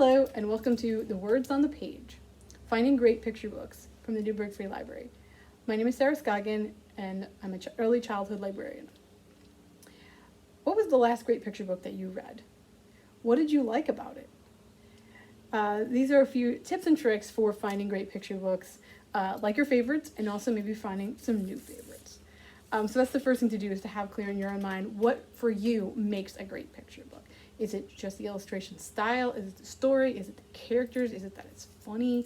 Hello, and welcome to The Words on the Page, Finding Great Picture Books from the Newburgh Free Library. My name is Sarah Scoggin, and I'm an early childhood librarian. What was the last great picture book that you read? What did you like about it? These are a few tips and tricks for finding great picture books, like your favorites, and also maybe finding some new favorites. So that's the first thing to do, is to have clear in your own mind what for you makes a great picture book. Is it just the illustration style? Is it the story? Is it the characters? Is it that it's funny?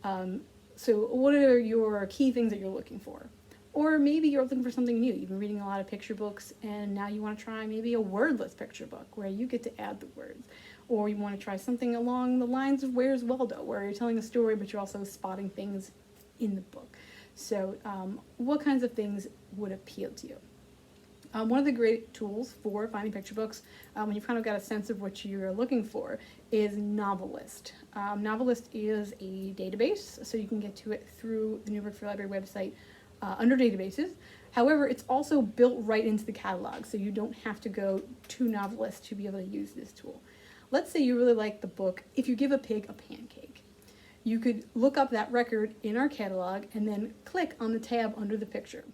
So what are your key things that you're looking for? Or maybe you're looking for something new. You've been reading a lot of picture books and now you want to try maybe a wordless picture book where you get to add the words. Or you want to try something along the lines of Where's Waldo, where you're telling a story but you're also spotting things in the book. So what kinds of things would appeal to you? One of the great tools for finding picture books, when you've kind of got a sense of what you're looking for, is Novelist. Novelist is a database, so you can get to it through the Newburgh Free Library website under databases. However, it's also built right into the catalog, so you don't have to go to Novelist to be able to use this tool. Let's say you really like the book, If You Give a Pig a Pancake. You could look up that record in our catalog and then click on the tab under the picture.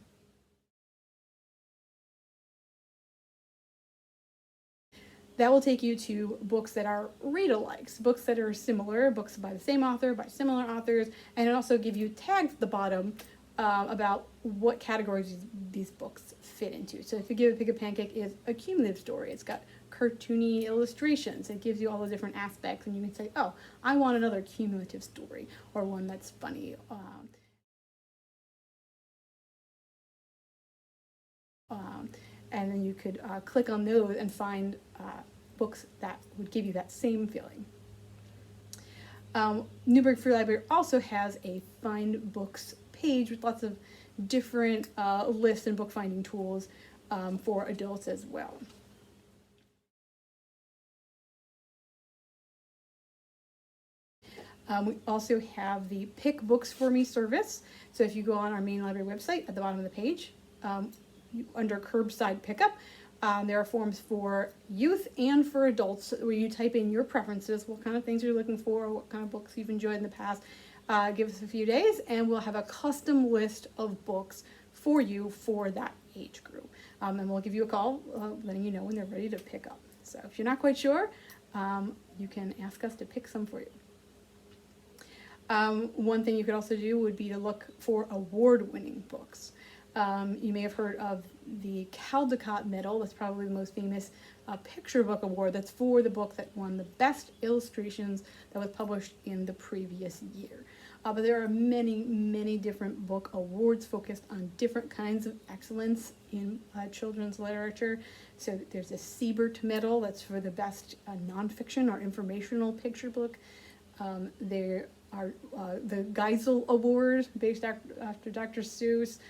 That will take you to books that are read-alikes, books that are similar, books by the same author, by similar authors, and it also give you tags at the bottom about what categories these books fit into. So If You Give a Pig a Pancake is a cumulative story. It's got cartoony illustrations. It gives you all the different aspects, and you can say, oh, I want another cumulative story, or one that's funny. And then you could click on those and find books that would give you that same feeling. Newburgh Free Library also has a Find Books page with lots of different lists and bookfinding tools for adults as well. We also have the Pick Books For Me service. So if you go on our main library website, at the bottom of the page, under curbside pickup, there are forms for youth and for adults where you type in your preferences, what kind of things you're looking for, what kind of books you've enjoyed in the past. Give us a few days and we'll have a custom list of books for you for that age group. And we'll give you a call letting you know when they're ready to pick up. So if you're not quite sure, you can ask us to pick some for you. One thing you could also do would be to look for award-winning books. You may have heard of the Caldecott Medal. That's probably the most famous picture book award. That's for the book that won the best illustrations that was published in the previous year. But there are many, many different book awards focused on different kinds of excellence in children's literature. So there's a Siebert Medal that's for the best nonfiction or informational picture book. There are the Geisel Award based after Dr. Seuss.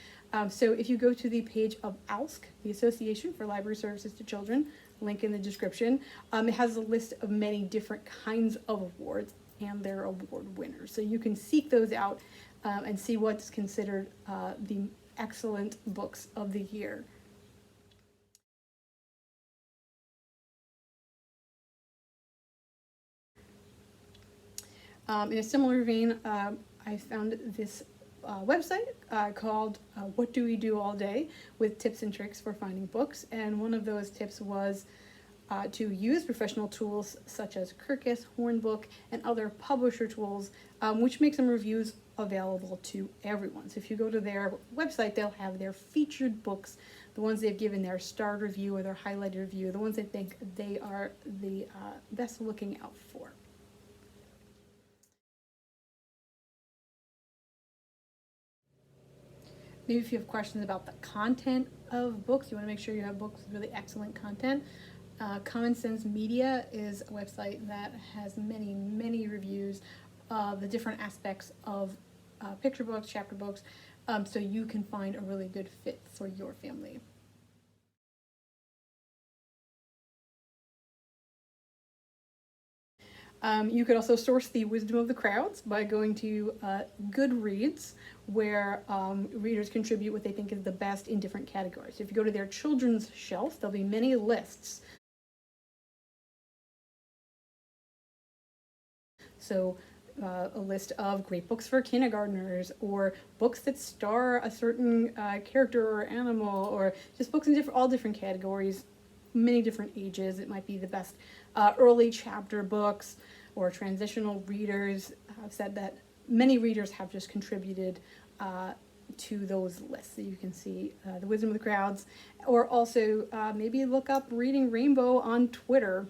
So if you go to the page of ALSC, the Association for Library Services to Children, link in the description, it has a list of many different kinds of awards and their award winners. So you can seek those out and see what's considered the excellent books of the year. In a similar vein, I found this website called What Do We Do All Day, with tips and tricks for finding books. And one of those tips was to use professional tools such as Kirkus, Hornbook, and other publisher tools, which make some reviews available to everyone. So if you go to their website, they'll have their featured books, the ones they've given their star review or their highlighted review, the ones they think they are the best looking out for. Maybe if you have questions about the content of books, you want to make sure you have books with really excellent content. Common Sense Media is a website that has many, many reviews of the different aspects of picture books, chapter books, so you can find a really good fit for your family. You could also source the wisdom of the crowds by going to Goodreads, where readers contribute what they think is the best in different categories. So if you go to their children's shelf, there'll be many lists So a list of great books for kindergartners, or books that star a certain character or animal, or just books in all different categories, many different ages. It might be the best early chapter books or transitional readers. I've said that many readers have just contributed to those lists. So you can see The Wisdom of the Crowds, or also maybe look up Reading Rainbow on Twitter.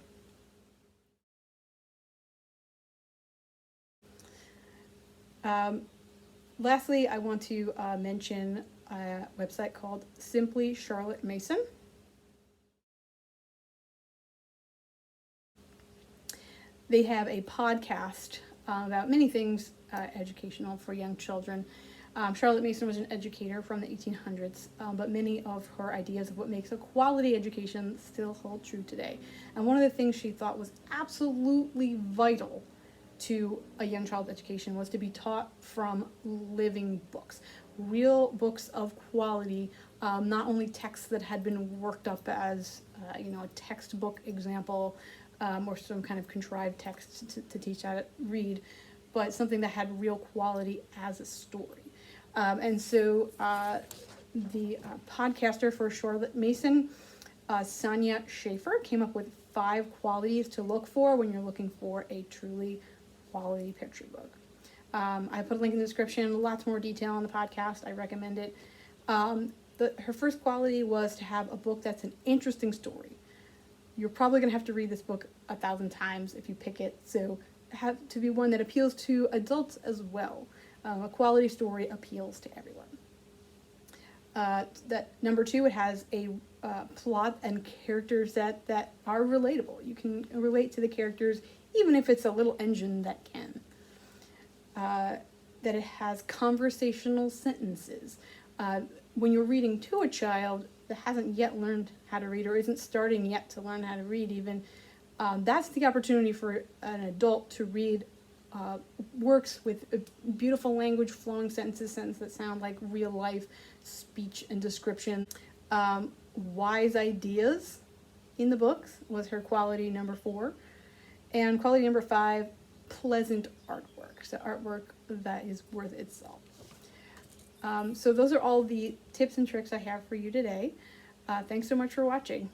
Lastly, I want to mention a website called Simply Charlotte Mason. They have a podcast about many things educational for young children. Charlotte Mason was an educator from the 1800s, but many of her ideas of what makes a quality education still hold true today. And one of the things she thought was absolutely vital to a young child's education was to be taught from living books, real books of quality, not only texts that had been worked up as a textbook example, or some kind of contrived text to teach how to read, but something that had real quality as a story. And so the podcaster for Charlotte Mason, Sonia Schaefer, came up with 5 qualities to look for when you're looking for a truly quality picture book. I put a link in the description, lots more detail on the podcast. I recommend it. Her first quality was to have a book that's an interesting story. You're probably going to have to read this book 1,000 times if you pick it, so have to be one that appeals to adults as well. A quality story appeals to everyone. Number 2, it has a plot and characters that are relatable. You can relate to the characters, even if it's a little engine that can. That it has conversational sentences. When you're reading to a child that hasn't yet learned how to read, or isn't starting yet to learn how to read even, that's the opportunity for an adult to read works with beautiful language, flowing sentences that sound like real life speech and description. Wise ideas in the books was her quality number 4. And quality number 5, pleasant artwork. So artwork that is worth itself. So those are all the tips and tricks I have for you today. Thanks so much for watching.